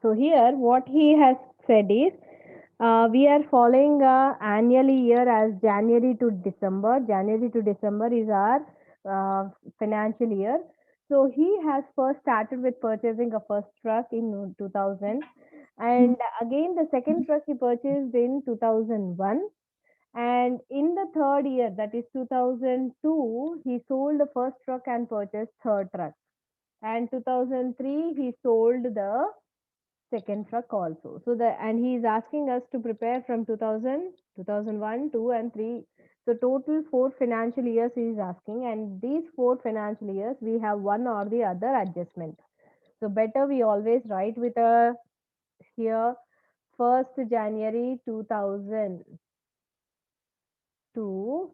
So here what he has said is we are following annual year as January to December. January to December is our financial year. So he has first started with purchasing a first truck in 2000, and again the second truck he purchased in 2001, and in the third year, that is 2002, he sold the first truck and purchased third truck, and 2003 he sold the second truck also. So the and he is asking us to prepare from 2000, 2001, 2 and 3. So total 4 financial years he is asking, and these 4 financial years we have one or the other adjustment. So better we always write with a here 1st January 2000 to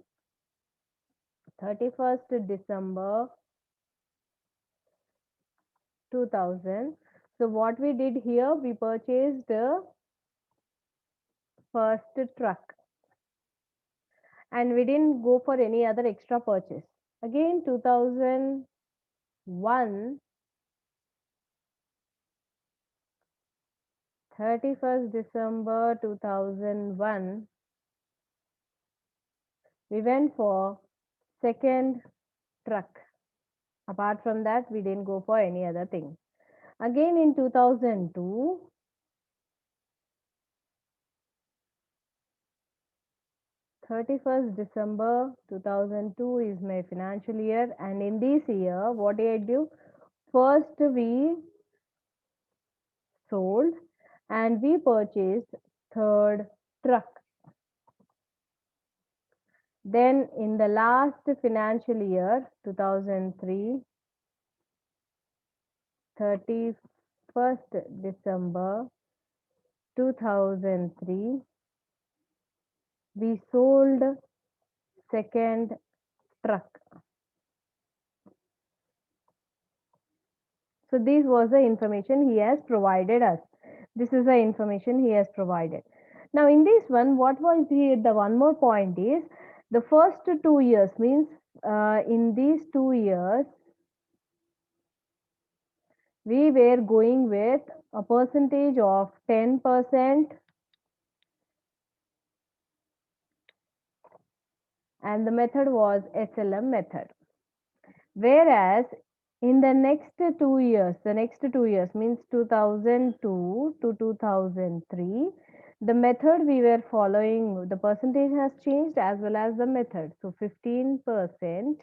31st December 2000. So what we did here, we purchased the first truck and we didn't go for any other extra purchase. Again 2001, 31st December 2001, we went for second truck. Apart from that, we didn't go for any other thing. Again in 2002, 31st December 2002 is my financial year, and in this year, what did I do? First, we sold and we purchased third truck. Then, in the last financial year, 2003, 31st December 2003, we sold second truck. So this was the information he has provided us. This is the information he has provided. Now in this one, what was the one more point is the first 2 years means in these 2 years we were going with a percentage of 10% and the method was SLM method. Whereas in the next 2 years, the next 2 years means 2002 to 2003, the method we were following, the percentage has changed as well as the method. So 15%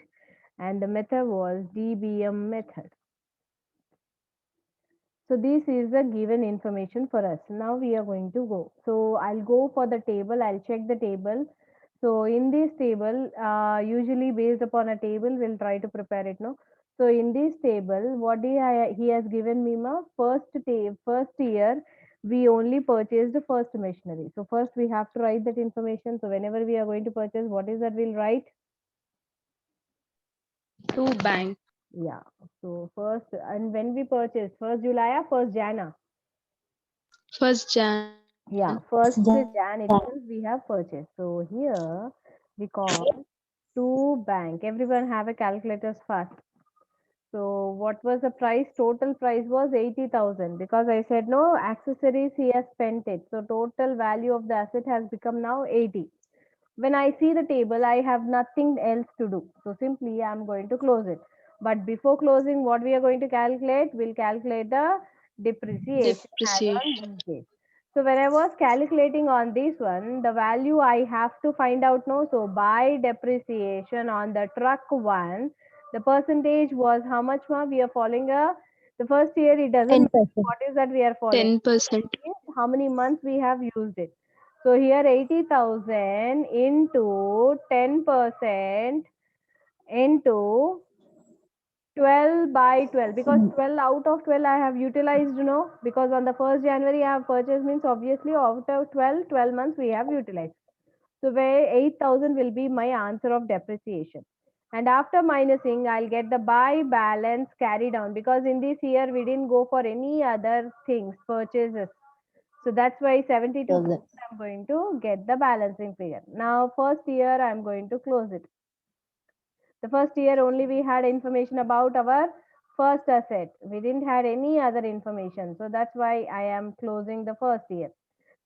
and the method was DBM method. So this is the given information for us. Now we are going to go. So I'll go for the table. I'll check the table. So in this table, usually based upon a table, we'll try to prepare it now. So in this table, what he has given me ma first year, we only purchased the first machinery. So first we have to write that information. So whenever we are going to purchase, what is that we'll write? To bank. Yeah. So first, and when we purchase, 1st July or 1st Jan? 1st Jan. Yeah, 1st Jan itself we have purchased. So here we call to bank. Everyone have a calculators fast. So what was the price? Total price was 80,000 because I said no accessories he has spent it. So total value of the asset has become now 80. When I see the table, I have nothing else to do. So simply I'm going to close it. But before closing, what we are going to calculate? We'll calculate the depreciation as on Depreciation. these days. So when I was calculating on this one, the value I have to find out now. So by depreciation on the truck one, the percentage was how much more? We are following the first year it doesn't matter 10%. what is that we are following. 10%. How many months we have used it. So here 80,000 into 10% into 12 by 12 because 12 out of 12 I have utilized because on the 1st January I have purchased means obviously out of 12 months we have utilized. So where 8,000 will be my answer of depreciation. And after minusing, I'll get the buy balance carry down because in this year we didn't go for any other things, purchases. So that's why 72,000 I'm going to get the balancing figure. Now first year I'm going to close it. The first year only we had information about our first asset. We didn't have any other information. So that's why I am closing the first year.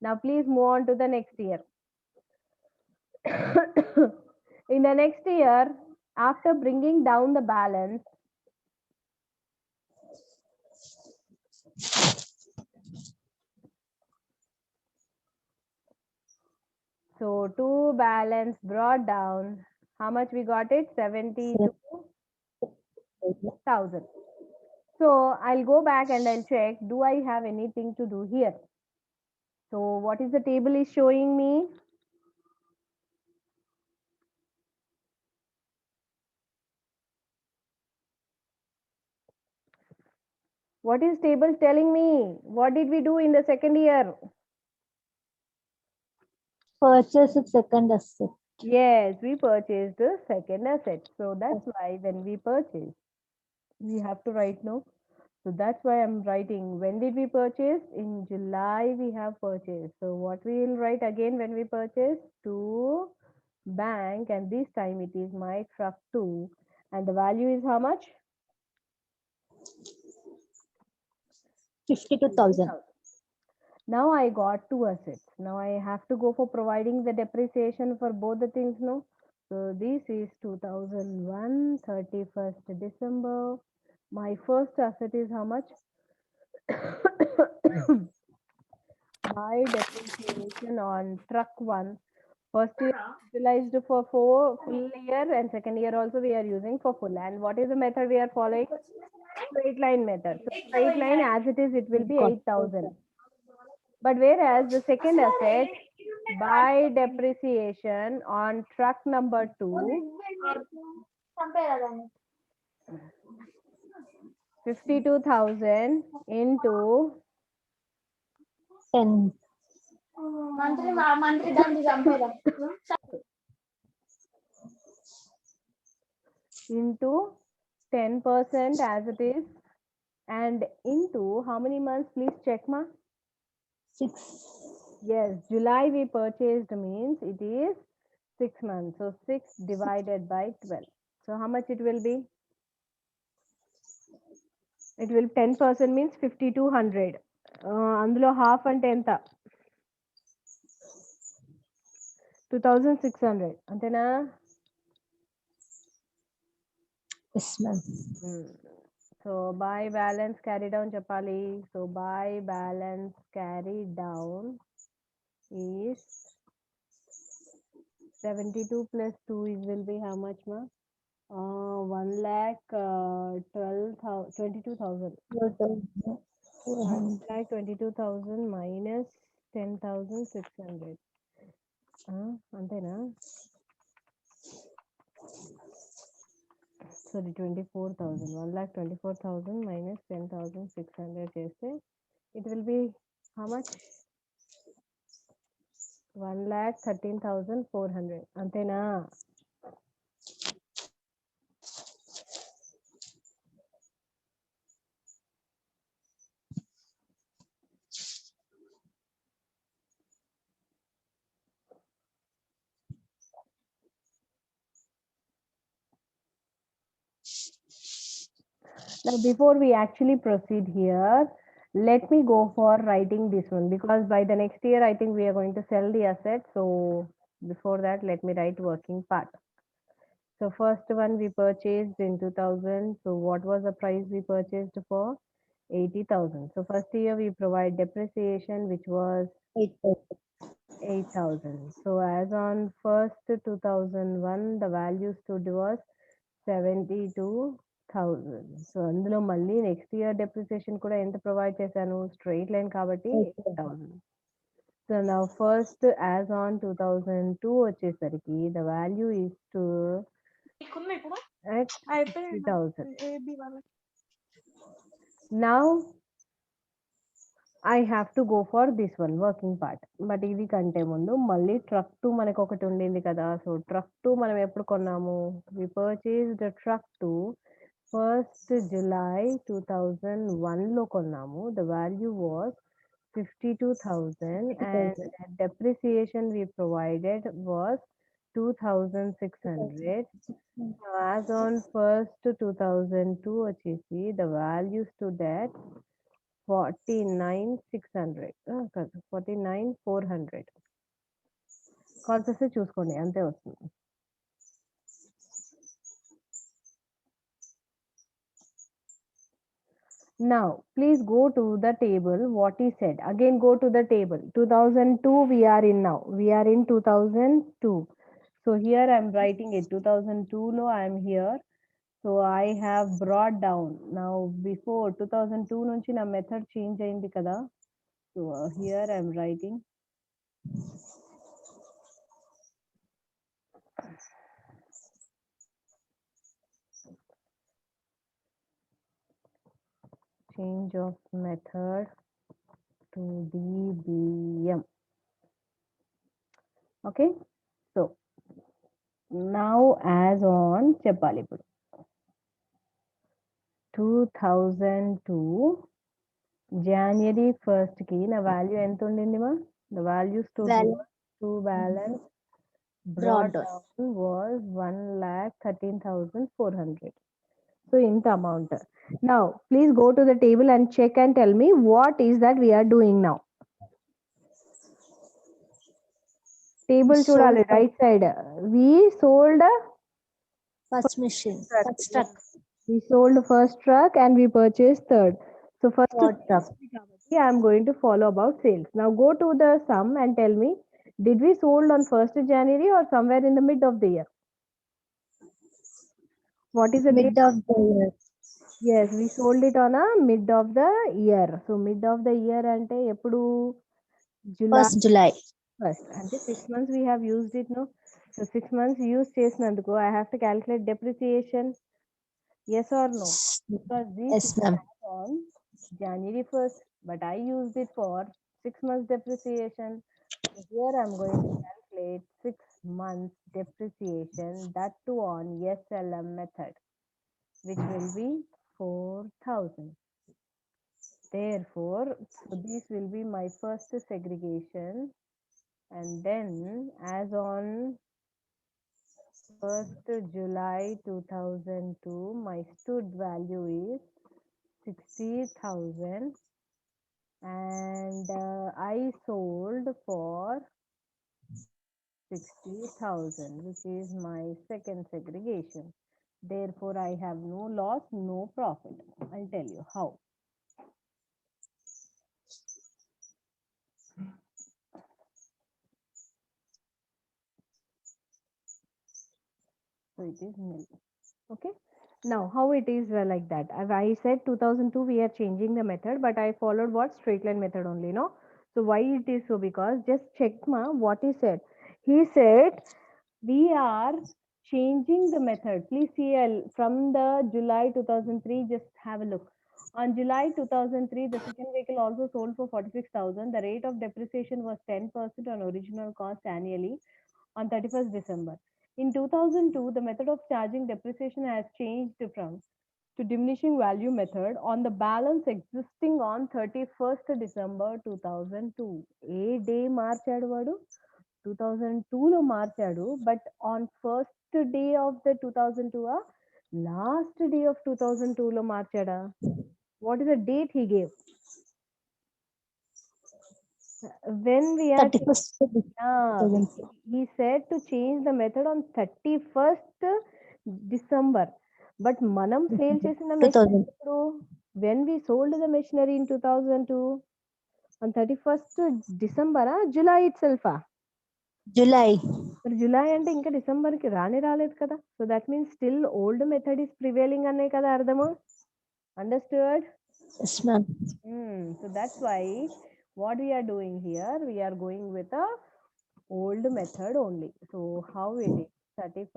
Now please move on to the next year. In the next year, after bringing down the balance, so to balance brought down, how much we got it? 72,000. So I'll go back and I'll check, do I have anything to do here? So what is the table is showing me? What is table telling me? What did we do in the second year? Purchase a second asset. Yes, we purchased the second asset. So that's why when we purchase, we have to write no. So that's why I'm writing. When did we purchase? In July we have purchased. So what we will write again when we purchase? To bank, and this time it is my truck 2, and the value is how much? 52,000. Now I got 2 assets. Now I have to go for providing the depreciation for both the things, no? So this is 2001, 31st December. My first asset is how much? My depreciation on truck 1. First year utilized for full year, and second year also we are using for full. And what is the method we are following? Straight line method. So straight line as it is, it will be 8,000. But whereas the second asset, by depreciation on truck number 2, 52,000 into 10. into 10% as it is, and into how many months? Please check, ma. 6. Yes, July we purchased means it is 6 months. So 6 divided by 12. So how much it will be? It will 10% means 5,200. అందులో half అంటే ఎంత? 2,600 అంతేనా? Yes, ma'am. So by balance carry down చెప్పాలి. So by balance carry down is 72 plus 2 is will be how much, ma? 1,22,000. 1,22,000 minus 10,600. అంతేనా? Sorry, 24,000. 1,24,000 minus 10,600 చేస్తే it will be how much? 1,13,400. అంతేనా? Now, before we actually proceed here, let me go for writing this one, because by the next year, I think we are going to sell the asset. So before that, let me write working part. So first one we purchased in 2000. So what was the price we purchased for? 80,000. So first year we provide depreciation, which was 8,000. So as on first 2001, the value stood was 72,000. So అందులో మళ్ళీ next year depreciation కూడా ఎంత provide చేశాను? Straight line కాబట్టి 8,000. So నా first as on 2002 వచ్చేసరికి the value is to 60,000. Now I have to go for this one working part. But ఇది కంటే ముందు మళ్ళీ ట్రక్ 2 మనకు ఒకటి ఉండింది కదా. సో ట్రక్ 2 మనం ఎప్పుడు కొన్నాము? వి పర్చేస్డ్ ట్రక్ 2 1st July 2001 లో కొన్నాము. The value was 52,000 and depreciation we provided was 2600. As on 1st 2002 వచ్చేసి the value stood at 49,600. 49,400. Calls వస్తే చూసుకోండి అంతే వస్తుంది. Now, please go to the table what he said. Again, go to the table. 2002 we are in now. We are in 2002. So here I am writing it. 2002 lo I am here. So I have brought down. Now before 2002 nunchi na method change ayindi kada. So here I am writing. Change of method to DBM. Okay. So now as on చెప్పాలి ఇప్పుడు 2002 January 1st కి నా value ఎంత ఉండింది మా the value stood Value. to balance Brought brought down. down was 1,13,400. So int amount. Now please go to the table and check and tell me what is that we are doing now. Table Sold చూడాలి right side. We sold first machine, truck. first truck, We sold first truck and we purchased third. So first third truck. I am going to follow about sales. Now go to the sum and tell me, did we sold on 1st January or somewhere in the mid of the year? What is the Mid date? of the year. Yes, we sold it on a mid of the year. So mid of the year ante eppudu July First July. 1st. Ante 6 months we have used it, no? So 6 months use చేసినందుకు I have to calculate depreciation. Yes or no? Because this Yes, ma'am. is on January 1st, but I used it for 6 months depreciation. So here I'm going to calculate 6 months depreciation, that too on SLM method, which will be 4,000. Therefore, so this will be my first segregation, and then as on 1st July 2002, my stood value is 60,000 and I sold for 60,000, which is my second segregation. Therefore, I have no loss, no profit. I'll tell you how. So it is nil. Okay. Now, how it is like that? As I said 2002, we are changing the method, but I followed what straight line method only, no? So why it is so? Because just check what he said. He said we are changing the method. Please see from the July 2003, just have a look. On July 2003, the second vehicle also sold for 46,000. The rate of depreciation was 10% on original cost annually on 31st December. In 2002, the method of charging depreciation has changed from to diminishing value method on the balance existing on 31st December 2002. ఏ day మార్చాడు వాడు 2002లో మార్చాడు but on first day of the 2002 last day of 2002లో మార్చాడా what is the date he gave when we are 31st. he said to change the method on 31st December but manam sale chesina machinery 2000. ippudu when we sold the machinery in 2002 on 31st December July itself July. మరి July అంటే ఇంకా December కి రాలేదు కదా so that means still old method is prevailing అనే కదా అర్థము understood Yes, ma'am. So that's why what we are doing here, we are going with a old method only. So how it is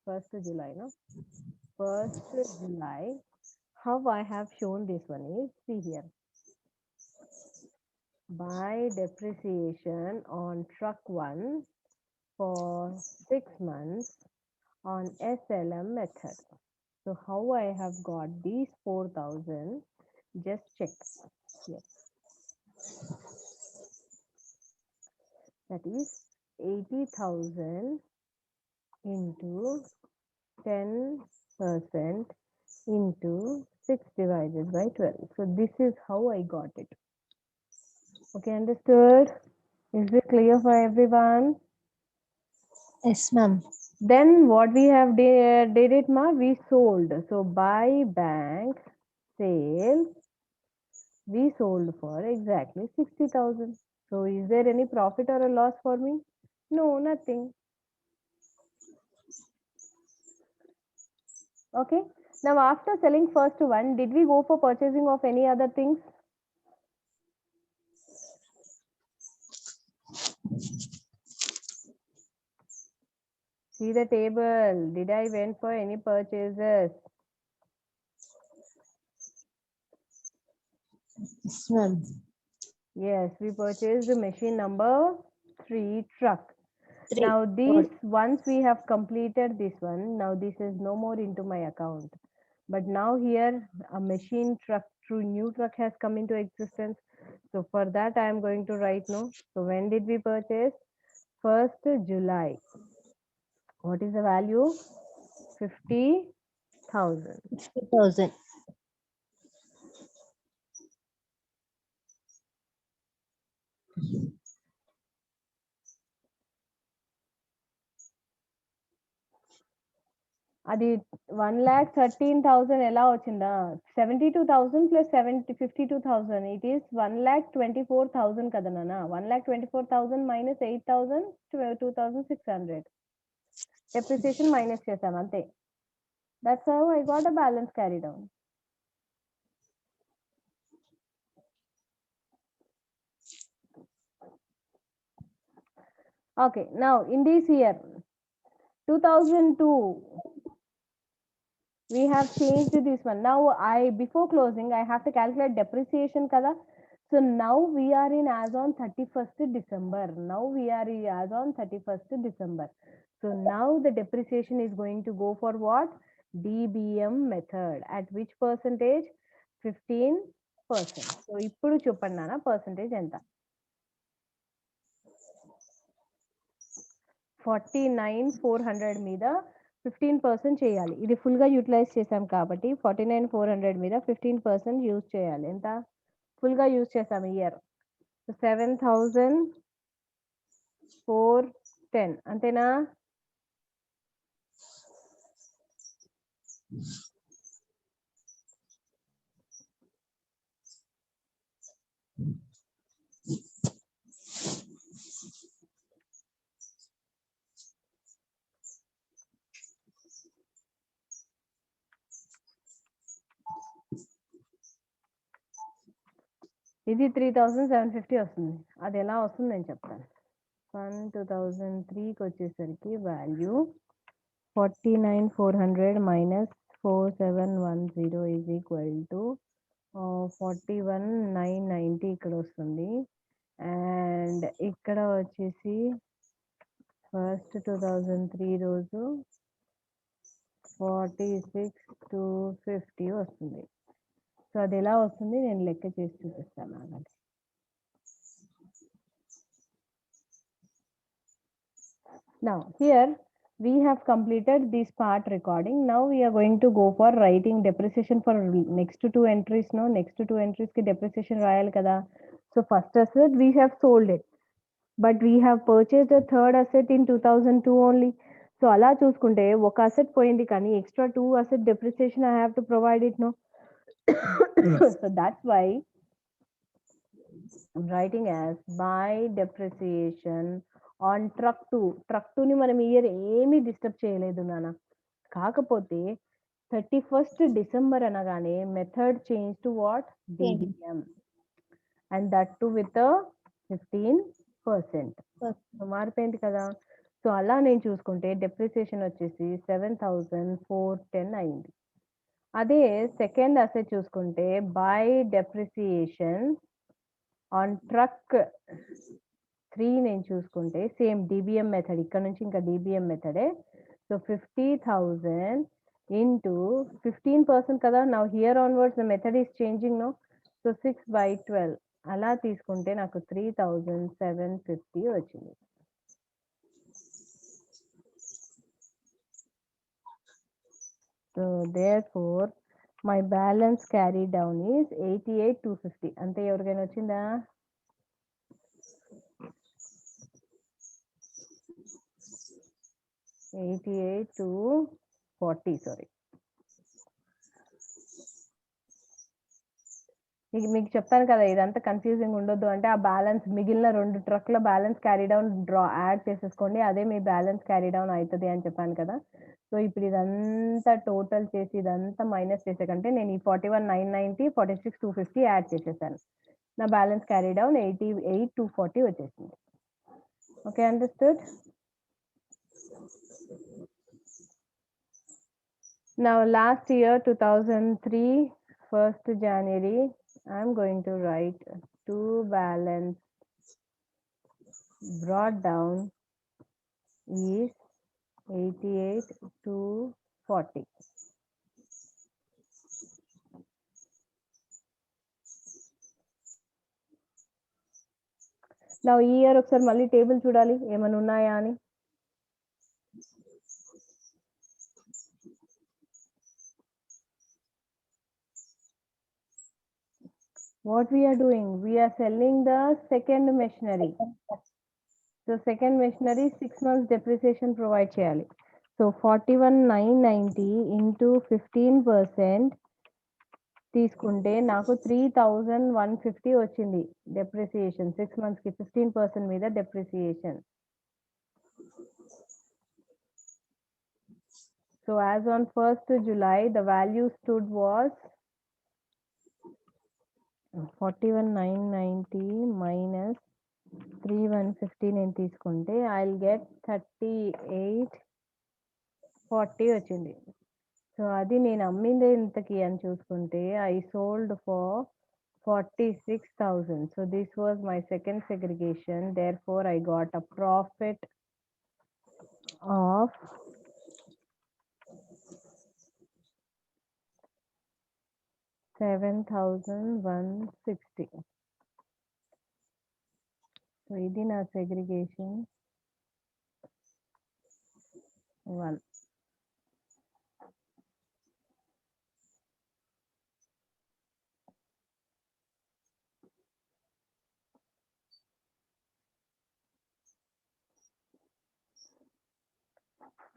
1st July, no? 1st July, how I have shown this one is, see here. By depreciation on truck 1 for 6 months on SLM method. So how I have got these 4,000, just check here. That is 80,000 into 10% into 6 divided by 12. So this is how I got it. Okay, understood? Is it clear for everyone? Yes, ma'am. Then what we have did it, ma? We sold. So buy, bank, sale. We sold for exactly 60,000. So is there any profit or a loss for me? No, nothing. Okay. Now after selling first one, did we go for purchasing of any other things? See the table. Did I went for any purchases? Yes, ma'am. Yes, we purchased the machine number 3 truck. 3. Now this, once we have completed this one, now this is no more into my account. But now here a machine truck through new truck has come into existence. So for that I am going to write no. So when did we purchase? 1st July. What is the value? 50,000. 50,000. అది 1,13,000 ఎలా వచ్చిందా? 72,000 plus 52,000. It is 1,24,000 కదా నాన్న. 1,24,000 minus 8,000, 2,600. Depreciation minus చేసాం అంతే. That's how I got a balance carry down. Okay, now in this year 2002 we have changed this one. Now before closing I have to calculate depreciation kada. So now we are in as on 31st December. Now we are as on 31st December. So now the depreciation is going to go for what? DBM method. At which percentage? 15%. So ఇప్పుడు చెప్పండి నాన్న percentage ఎంత? 49,400 మీద 15% చేయాలి. ఇది full గా utilise చేసాం కాబట్టి 49,400 మీద 15% యూజ్ చేయాలి. ఎంత? ఫుల్ గా యూజ్ చేసాం ఇయర్. 7,410 అంతేనా? ఇది 3,750 వస్తుంది. అది ఎలా వస్తుంది నేను చెప్తాను. 2003కి వచ్చేసరికి value 49,400 minus 4710 is equal to 41,990 ఇక్కడ వస్తుంది. అండ్ ఇక్కడ వచ్చేసి ఫస్ట్ 2003 రోజు 46,250 వస్తుంది. సో అది ఎలా వస్తుంది నేను లెక్క చేసి చూపిస్తాను. అలాగే now here we have completed this part recording. Now we are going to go for writing depreciation for next 2 entries. No, next 2 entries ki depreciation రాయాలి కదా. So first asset we have sold it, but we have purchased a third asset in 2002 only. So అలా చూసుకుంటే ఒక asset పోయింది కానీ extra 2 asset depreciation I have to provide it, no. So that's why I'm writing as buy depreciation on truck 2. Truck 2 ని మనం year ఏమీ disturb చేయలేదు నాన్న. కాకపోతే 31st December అనగానే method change to what? DBM, and that too with a 15%. మారిపోయింది కదా. So అలా నేను చూసుకుంటే డెప్రిసియేషన్ వచ్చేసి 7,410 అయింది. అదే సెకండ్ అసెట్ చూసుకుంటే బై డెప్రిసియేషన్ ఆన్ ట్రక్ 3 నేను చూసుకుంటే సేమ్ డిబిఎం మెథడ్, ఇక్కడ నుంచి ఇంకా డిబిఎం మెథడే. సో 50,000 into 15% కదా. Now here onwards the method is changing, no. So 6/12 అలా తీసుకుంటే నాకు 3,750 వచ్చింది. So therefore my balance carried down is 88,250. అంతే ఎవరికైనా వచ్చిందా? $88,240. సారీ, మీకు చెప్తాను కదా ఇదంతా కన్ఫ్యూజింగ్ ఉండొద్దు అంటే ఆ బ్యాలెన్స్ మిగిలిన 2 ట్రక్ల బ్యాలెన్స్ క్యారీ డౌన్ యాడ్ చేసేసుకోండి, అదే మీ బ్యాలెన్స్ క్యారీ డౌన్ అవుతుంది అని చెప్పాను కదా. సో ఇప్పుడు ఇదంతా టోటల్ చేసి ఇదంతా మైనస్ చేసే కంటే నేను ఈ 41,990 46,250 యాడ్ చేసేసాను. నా బ్యాలెన్స్ క్యారీ డౌన్ 88,240 వచ్చేసింది. Okay, understood. Now last year 2003 1st January I'm going to write to balance brought down is 88,240. Now ఈ ఇయర్ ఒకసారి మళ్ళీ టేబుల్ చూడాలి ఏమైనా ఉన్నాయా అని. What we are doing? We are selling the second machinery. So second machinery 6 months depreciation provide చేయాలి. So 41,990 into 15% తీసుకుంటే నాకు 3,150 వచ్చింది డెప్రిసియేషన్. 6 months కి 15% మీద depreciation. So as on 1st July the value stood was 41,990 minus 3,150 నేను తీసుకుంటే I'll get 38,40 వచ్చింది. So అది నేను అమ్మింది ఇంతకి అని చూసుకుంటే I sold for 46,000. So this was my second segregation. Therefore I got a profit of 7,160. So ఇది నా segregation 1.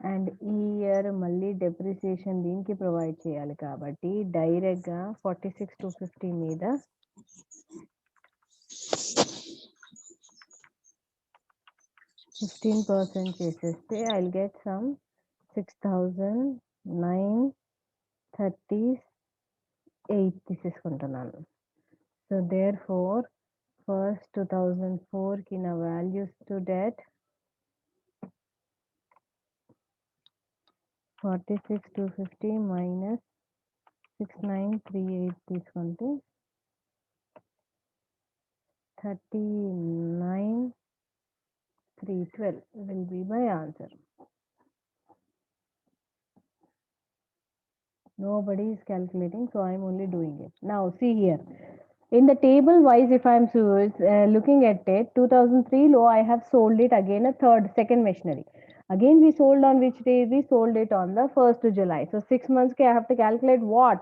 అండ్ ఈ ఇయర్ మళ్ళీ డెప్రిసియేషన్ దీనికి ప్రొవైడ్ చేయాలి కాబట్టి డైరెక్ట్గా 46,250 మీద 15% చేసేస్తే I'll get some 6,938 తీసేసుకుంటున్నాను. సో therefore first 2004 కి నా వాల్యూస్ టు డెట్ 46,250 minus 6,938 తీసుకుంటే 39,312 will be my answer. Nobody is calculating, so I'm only doing it. Now see here. In the table wise, if I'm looking at it, 2003 low, I have sold it again second machinery. Again, we sold on which day? We sold it on the 1st July. So 6 months I have to calculate what?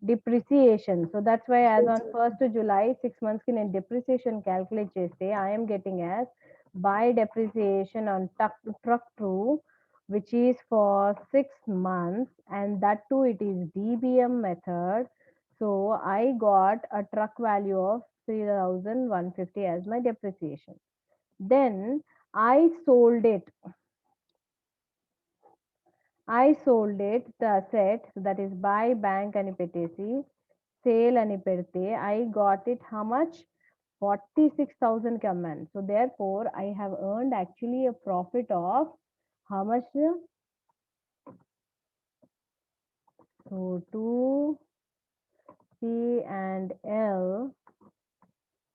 Depreciation. So that's why as on 1st July, 6 months ki నేను depreciation calculate చేస్తే I am getting as by depreciation on truck 2, which is for 6 months, and that too it is DBM method. So I got a truck value of 3,150 as my depreciation. Then I sold it. The asset, that is by bank అని పెట్టేసి sale అని పెడితే I got it how much? 46,000 కి అమ్మాను. So therefore I have earned actually a profit of how much? So 2P&L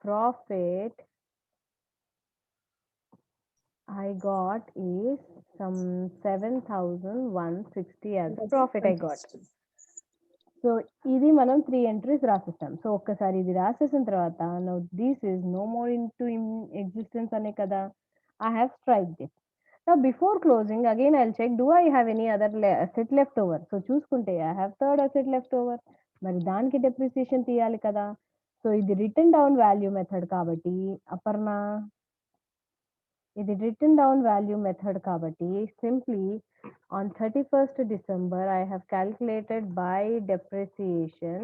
profit I got is some 7,160 as profit I got. So ఇది మనం 3 entries రాసిస్తాం. So ఒక్కసారి ఇది రాసేసిన తర్వాత now this is no more into existence అనే కదా, I have strike this. Now before closing, again I'll check, do I have any other asset left over? So చూసుకుంటే I have third asset left over. మరి దానికి depreciation తీయాలి కదా. So ఇది return down value method కాబట్టి అపర్ణ, ఇది return down value method కాబట్టి simply on 31st December I have calculated by depreciation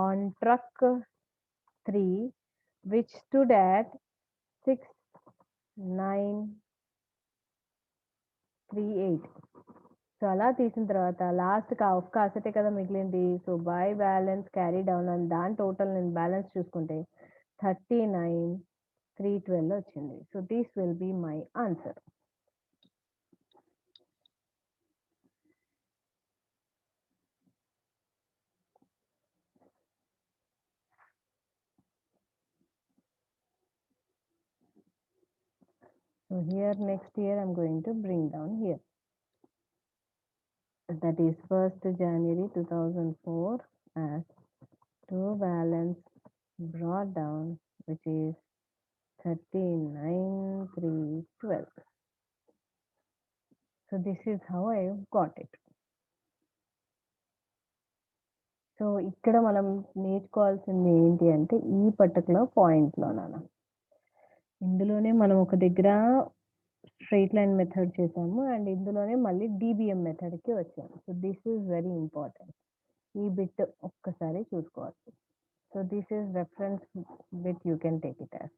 on truck 3 which stood at 6938. So అలా తీసిన తర్వాత లాస్ట్కి ఆ ఒక్క అసెటే కదా మిగిలింది. So by balance carry down అని దాని టోటల్ నేను బ్యాలెన్స్ చూసుకుంటే 39,312 వచ్చింది. So this will be my answer. So here next year I'm going to bring down here. That is 1st January 2004 as to balance brought down, which is 39,312. So this is how I got it. So ఇక్కడ మనం నేర్చుకోవాల్సింది ఏంటి అంటే ఈ particular పాయింట్లోనా ఇందులోనే మనం ఒక దగ్గర స్ట్రైట్ లైన్ మెథడ్ చేసాము అండ్ ఇందులోనే మళ్ళీ డిబిఎం మెథడ్కి వచ్చాము. So this is very important. ఈ బిట్ ఒక్కసారి చూసుకోవాలి. So this is reference bit, you can take it as.